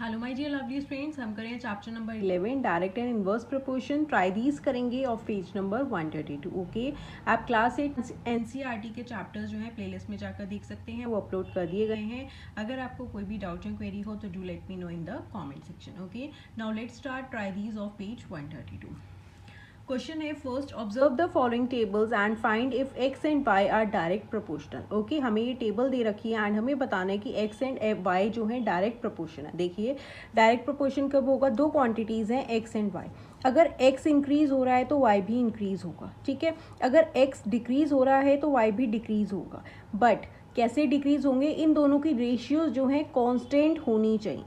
Hello my dear lovely friends, हम करें chapter number 11 direct and inverse proportion. Try these करेंगे of page number 132। Okay, आप class 8 NCERT के chapters जो है प्लेलिस्ट में जाकर देख सकते हैं, वो अपलोड कर दिए गए हैं। अगर आपको कोई भी डाउट या क्वेरी हो तो do let me know in the comment section. Okay, now let's start try these of page 132। Question है first, observe the following tables and find if X and Y are direct proportional. Okay, हमें ये table दे रखी है and हमें बताना है कि x and Y जो है डायरेक्ट प्रोपोर्शन है। देखिए, डायरेक्ट प्रोपोर्शन कब होगा? दो क्वांटिटीज़ हैं एक्स एंड वाई। अगर एक्स इंक्रीज हो रहा है तो वाई भी इंक्रीज होगा, ठीक है। अगर एक्स डिक्रीज हो रहा है तो वाई भी डिक्रीज होगा। बट कैसे डिक्रीज होंगे? इन दोनों की रेशियोज जो है कॉन्स्टेंट होनी चाहिए,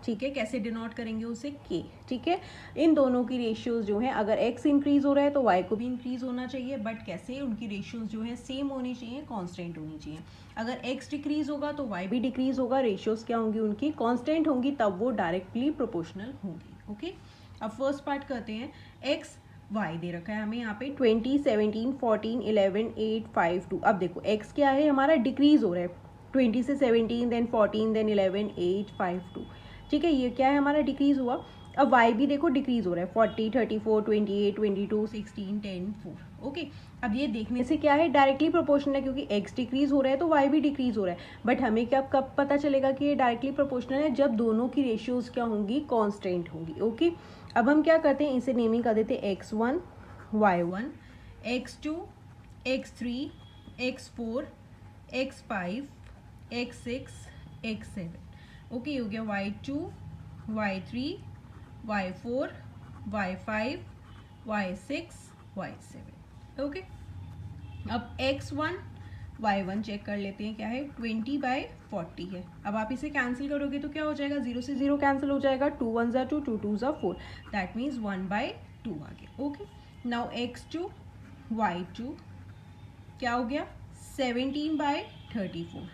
ठीक है। कैसे डिनोट करेंगे उसे? के, ठीक है। इन दोनों की रेशियोज जो है, अगर x इंक्रीज हो रहा है तो y को भी इंक्रीज होना चाहिए, बट कैसे? उनकी रेशियोज जो है सेम होनी चाहिए, कांस्टेंट होनी चाहिए। अगर x डिक्रीज होगा तो y भी डिक्रीज होगा, रेशियोज क्या होंगी उनकी? कांस्टेंट होंगी, तब वो डायरेक्टली प्रोपोर्शनल होंगी। ओके, अब फर्स्ट पार्ट करते हैं। x y दे रखा है हमें यहाँ पे 20, 17, 14, 11, 8, 5, 2। अब देखो x क्या है हमारा? डिक्रीज हो रहा है 20 से 17, देन 14, देन 11, 8, 5, 2, ठीक है। ये क्या है हमारा? डिक्रीज हुआ। अब y भी देखो डिक्रीज हो रहा है 40, 34, 28, 22, 16, 10, 4। ओके, अब ये देखने से क्या है? डायरेक्टली प्रोपोर्शनल है, क्योंकि x डिक्रीज हो रहा है तो y भी डिक्रीज हो रहा है। बट हमें क्या कब पता चलेगा कि ये डायरेक्टली प्रोपोर्शनल है? जब दोनों की रेशियोज क्या होंगी? कांस्टेंट होंगी। ओके, अब हम क्या करते हैं, इसे नेमिंग कर देते हैं x1, y1, x2, x3, x4, x5, x6, x7। Okay, हो गया y2, y3, y4, y5, y6, y7। Okay, अब x1, y1 चेक कर लेते हैं, क्या है? 20/40 है। अब आप इसे कैंसिल करोगे तो क्या हो जाएगा? 0 से 0 कैंसिल हो जाएगा, 2 1 ज़ा 2, 2 2 ज़ा 4, दैट मीन्स 1/2 आ गया। ओके, नाउ x2, y2 क्या हो गया? 17/34।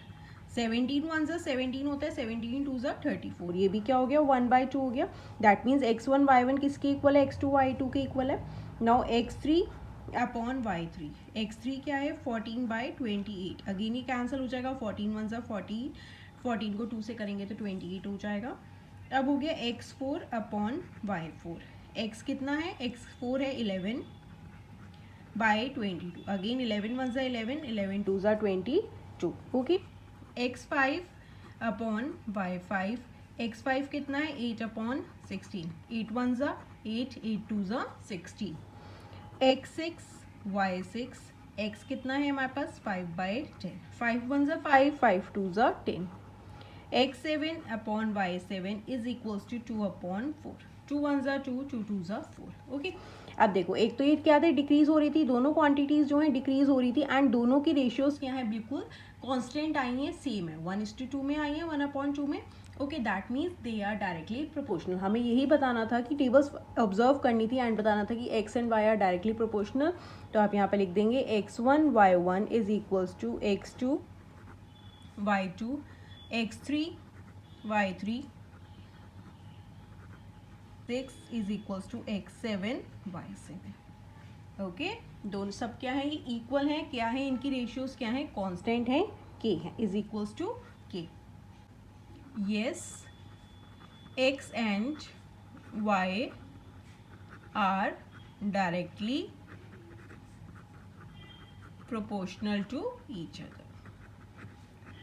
17 1 ज़ा 17 होता है, 17 2 ज़ा 34, ये भी क्या हो गया? 1/2 हो गया। दैट मीन्स x1 y1 किसके इक्वल है? x2 y2 के इक्वल है। Now x3 upon y3, x3 क्या है? 14/28। अगेन ये कैंसिल हो जाएगा, 14 1 ज़ा 14, 14 को 2 से करेंगे तो 28 हो जाएगा। अब हो गया x4 अपॉन y4। x कितना है? x4 है 11/22। अगेन 11 1 ज़ा 11, 11 2 ज़ा 22। Okay, x5 upon y5, x5 कितना है? 8/16, 8 1 ज़ा 8, 8 2 ज़ा 16। x6 y6, x कितना है हमारे पास? 5/10, 5 1 ज़ा 5, 5 2 ज़ा 10। x7 upon y7 is equals to 2/4, 2 1 ज़ा 2, 2 2 ज़ा 4। ओके, अब देखो, एक तो ये क्या थे? डिक्रीज हो रही थी, दोनों क्वांटिटीज जो है डिक्रीज हो रही थी, एंड दोनों की रेशियोज क्या है? बिल्कुल कांस्टेंट आई हैं, सेम है, 1:2 में आई है, 1/2 में। Okay, that means they are directly proportional. हमें यही बताना था कि टेबल्स ऑब्जर्व करनी थी एंड बताना था कि x and y are directly proportional. तो आप यहाँ पे लिख देंगे x1 y1 is equals to x2 y2, x3 y3, 6 is equals to x7 y7। Okay, दोनों सब क्या है? ये इक्वल है। क्या है इनकी रेशियोज? क्या है? कांस्टेंट है, k है, is equals to k। yes, x and y are directly proportional to each other,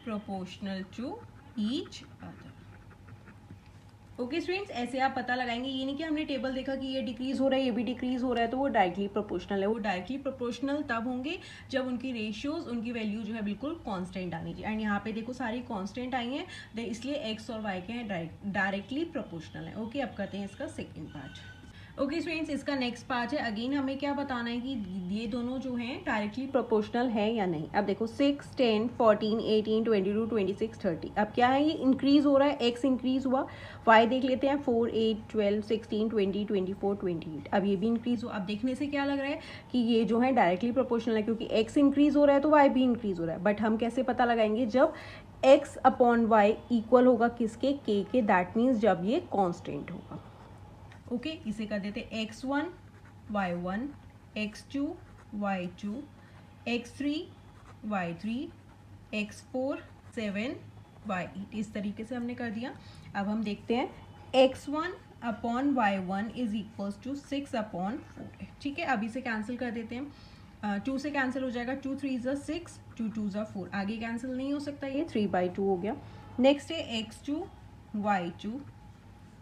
proportional to each other। Okay students, ऐसे आप पता लगाएंगे। ये नहीं कि हमने टेबल देखा कि ये डिक्रीज हो रहा है, ये भी डिक्रीज हो रहा है, तो वो डायरेक्टली प्रोपोर्शनल है। वो डायरेक्टली प्रोपोर्शनल तब होंगे जब उनकी रेशियोज, उनकी वैल्यू जो है बिल्कुल कांस्टेंट आनी चाहिए। एंड यहाँ पे देखो सारी कांस्टेंट आई हैं, इसलिए एक्स और वाई के हैं डायरेक्टली प्रोपोर्शनल है। ओके, अब करते हैं इसका सेकेंड पार्ट। ओके स्टूडेंट्स, इसका नेक्स्ट पार्ट है। अगेन हमें क्या बताना है कि ये दोनों जो हैं डायरेक्टली प्रोपोर्शनल है या नहीं। अब देखो 6, 10, 14, 18, 22, 26, 30। अब क्या है? ये इंक्रीज हो रहा है, x इंक्रीज हुआ। y देख लेते हैं, 4, 8, 12, 16, 20, 24, 28। अब ये भी इंक्रीज हुआ। अब देखने से क्या लग रहा है कि ये जो है डायरेक्टली प्रोपोर्शनल है, क्योंकि x इंक्रीज हो रहा है तो y भी इंक्रीज हो रहा है। बट हम कैसे पता लगाएंगे? जब x अपॉन y इक्वल होगा किसके? k के। दैट मीन्स जब ये कॉन्स्टेंट होगा। ओके, इसे कर देते x1 y1, x2 y2, x3 y3, x4 7 y8। इस तरीके से हमने कर दिया। अब हम देखते हैं x1 upon y1 is equals to 6 upon 4 है, ठीक है। अभी से कैंसिल कर देते हैं, 2 से कैंसिल हो जाएगा, 2 3 ज़ा 6, 2 2 ज़ा 4, आगे कैंसिल नहीं हो सकता, ये 3/2 हो गया। नेक्स्ट है x2 y2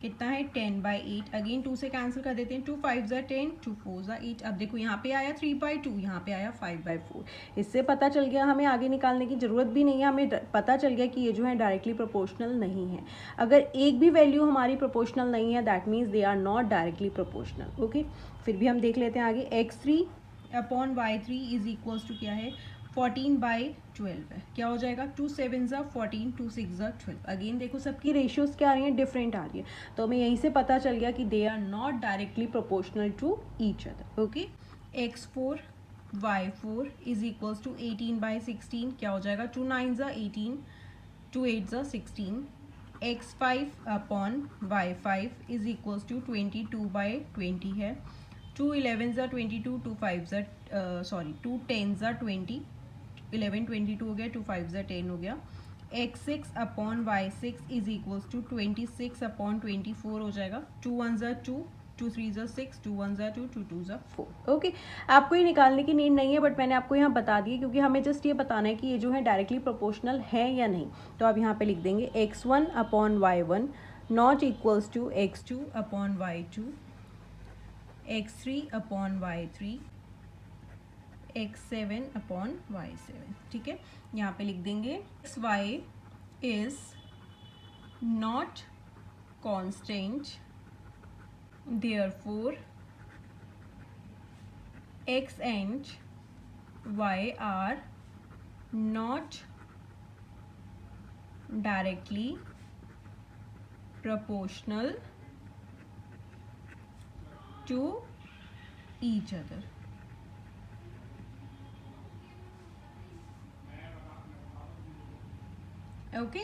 कितना है 10/8, अगेन 2 से कैंसिल कर देते हैं, 2 5 ज़ा 10, 2 4 ज़ा 8। अब देखो यहाँ पे आया 3/2, यहाँ पे आया 5/4। इससे पता चल गया हमें आगे निकालने की ज़रूरत भी नहीं है, हमें पता चल गया कि ये जो है डायरेक्टली प्रोपोर्शनल नहीं है। अगर एक भी वैल्यू हमारी प्रोपोर्शनल नहीं है that means they are not directly proportional. Okay, फिर भी हम देख लेते हैं आगे। x3 upon y3 is equals to क्या है 14/12 है, क्या हो जाएगा 2 7 ज़ा 14, 2 6 ज़ा 12। अगेन देखो सबकी रेशियोज क्या आ रही हैं, डिफरेंट आ रही है, तो हमें यहीं से पता चल गया कि they are not directly proportional to each other. Okay, x4 y4 is equals to 18/16, क्या हो जाएगा 2 9 ज़ा 18, 2 8 ज़ा 16। x5 upon y5 is equals to 22/20 है, 2 11 ज़ा 22, 2 5 ज़ा 2 10 ज़ा 20, 11 22 हो गया, 2 5 ज़ा 10 हो गया। x6 upon y6 is equals to 26 upon 24 हो जाएगा, 2 1 ज़ा 2, 2 3 ज़ा 6, 2 1 ज़ा 2, 2 2 ज़ा 4। ओके, आपको ये निकालने की नीड नहीं है, बट मैंने आपको यहाँ बता दिया क्योंकि हमें जस्ट ये बताना है कि ये जो है डायरेक्टली प्रोपोर्शनल है या नहीं। तो आप यहाँ पे लिख देंगे x1 upon y1 not equals to x2 upon y2, x3 upon y3, x7 upon y7, ठीक है। यहाँ पे लिख देंगे xy is not constant, therefore x and y are not directly proportional to each other। Okay,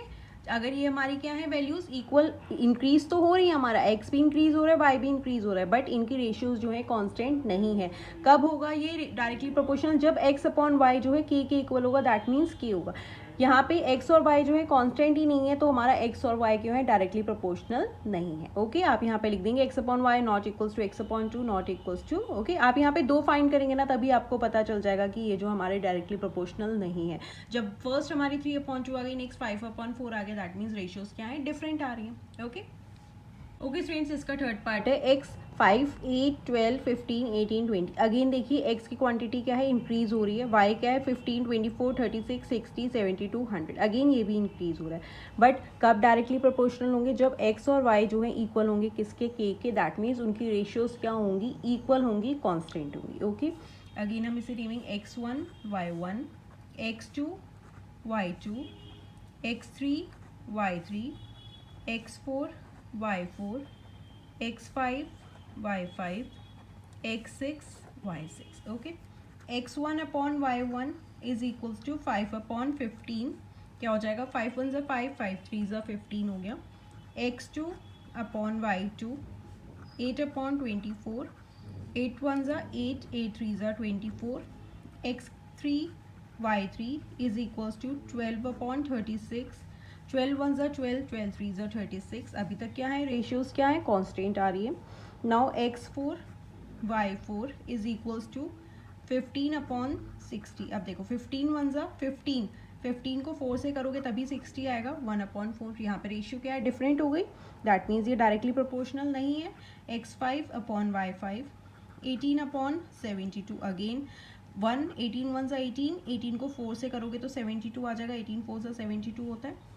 अगर ये हमारी क्या है वैल्यूज इक्वल, इंक्रीज तो हो रही है, हमारा x भी इंक्रीज हो रहा है, y भी इंक्रीज हो रहा है, बट इनकी रेशियोज जो है कांस्टेंट नहीं है। कब होगा ये डायरेक्टली प्रोपोर्शनल, जब x अपॉन y जो है k के इक्वल होगा, दैट मीन्स k होगा। यहाँ पे x और y जो है कांस्टेंट ही नहीं है, तो हमारा x और y जो है डायरेक्टली प्रोपोर्शनल नहीं है। ओके, आप यहाँ पे लिख देंगे x upon y not equals to x upon 2 not equals to. Okay, आप यहाँ पे 2 फाइंड करेंगे ना, तभी आपको पता चल जाएगा कि ये जो हमारे डायरेक्टली प्रोपोर्शनल नहीं है। जब फर्स्ट हमारी 3 अपॉन 2 आ गई, नेक्स्ट 5 अपॉन 4 आ गया, दैट मीन्स रेशियोज क्या है, डिफरेंट आ रही है। ओके ओके स्टूडेंट्स, इसका थर्ड पार्ट है x 5 8 12 15 18 20। अगेन देखिए x की क्वांटिटी क्या है, इंक्रीज हो रही है, y क्या है 15 24 36 60 72 100। अगेन ये भी इंक्रीज हो रहा है, बट कब डायरेक्टली प्रोपोर्शनल होंगे, जब x और y जो है इक्वल होंगे किसके, k के, दैट मीन्स उनकी रेशियोज क्या होंगी, इक्वल होंगी, कांस्टेंट होंगी। ओके, अगेन हम इसे लिखेंगे x1 y1, x2 y2, x3 y3, x4 y4, x5 y5, x6 y6। Okay, x1 upon y1 is equals to 5 upon 15, क्या हो जाएगा 5 1 ज़ा 5, 5 3 ज़ा 15 हो गया। x2 अपॉन y2 8 अपॉन 24, 8 1 ज़ा 8, 8 3 ज़ा 24, x3 y3 is equals to 12 upon 36, 12 1 ज़ा 12, 12 3 ज़ा 36। अभी तक क्या है, रेशियोज क्या है, कांस्टेंट आ रही है। Now x4 y4 is equals to 15 upon 60। अब देखो 15 1 ज़ा 15, 15 को 4 से करोगे तभी 60 आएगा, 1 अपॉन 4। यहाँ पे रेशियो क्या है, डिफरेंट हो गई, दैट मीन्स ये डायरेक्टली प्रोपोर्शनल नहीं है। x5 upon y5 18 upon 72, again 1 18 1 ज़ा 18, 18 को 4 से करोगे तो 72 आ जाएगा, 18 4 ज़ा 72 होता है।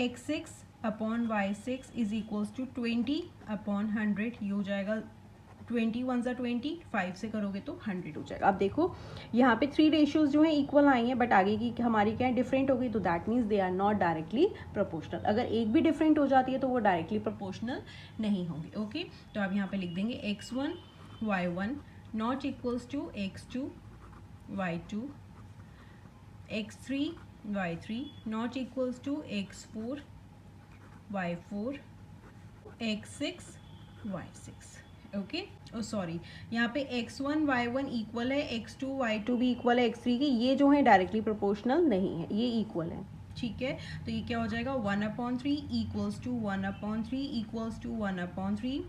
x6 upon y6 is equals to 20 upon 100, ये हो जाएगा 20 1 ज़ा 20, 5 से करोगे तो 100 हो जाएगा। अब देखो यहाँ पे 3 रेशियोज जो है इक्वल आई हैं, बट आगे की हमारी क्या है, डिफरेंट हो गई, तो that means they are not directly proportional. अगर एक भी डिफरेंट हो जाती है तो वो डायरेक्टली प्रोपोर्शनल नहीं होंगे। ओके, तो आप यहाँ पे लिख देंगे x1 y1 not equals to x2 y2, x3 y3 not equals to x4 y4, x6 y6। Okay, sorry, यहाँ पे x1 y1 इक्वल है, x2 y2 भी इक्वल है x3 की, ये जो है डायरेक्टली प्रोपोर्शनल नहीं है, ये इक्वल है। ठीक है, तो ये क्या हो जाएगा 1/3 equals to 1/3 equals to 1/3,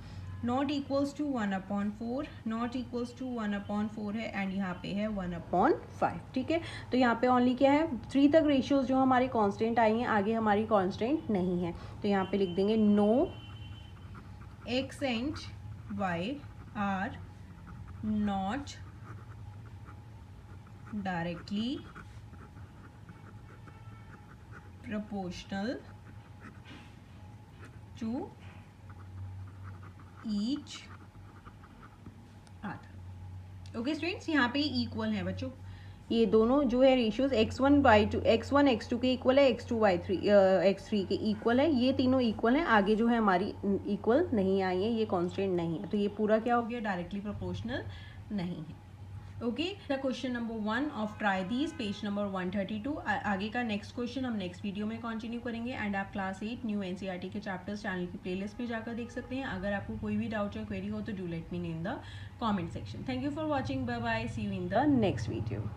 not equals to 1/4, not equals to 1/4 है एंड यहाँ पे है 1/5। ठीक है, तो यहाँ पे ओनली क्या है 3 तक रेशियोज जो हमारी कांस्टेंट आई हैं, आगे हमारी कांस्टेंट नहीं है, तो यहाँ पे लिख देंगे no x and y are not directly proportional to each other। Okay students, यहाँ पे इक्वल है बच्चों, ये दोनों जो है रेशियोज x1 x2 के इक्वल है, x2 x3 के इक्वल है, ये तीनों इक्वल है, आगे जो है हमारी इक्वल नहीं आई है, ये कांस्टेंट नहीं है, तो ये पूरा क्या हो गया डायरेक्टली प्रोपोर्शनल नहीं है। Okay, the question number 1 of try these, page number 132। आगे का नेक्स्ट क्वेश्चन हम नेक्स्ट वीडियो में कंटिन्यू करेंगे एंड आप क्लास 8 न्यू एनसीईआरटी के चैप्टर्स चैनल की प्लेलिस्ट पे जाकर देख सकते हैं। अगर आपको कोई भी डाउट या क्वेरी हो तो do let me know in the comment section. Thank you for watching, bye bye, see you in the next video.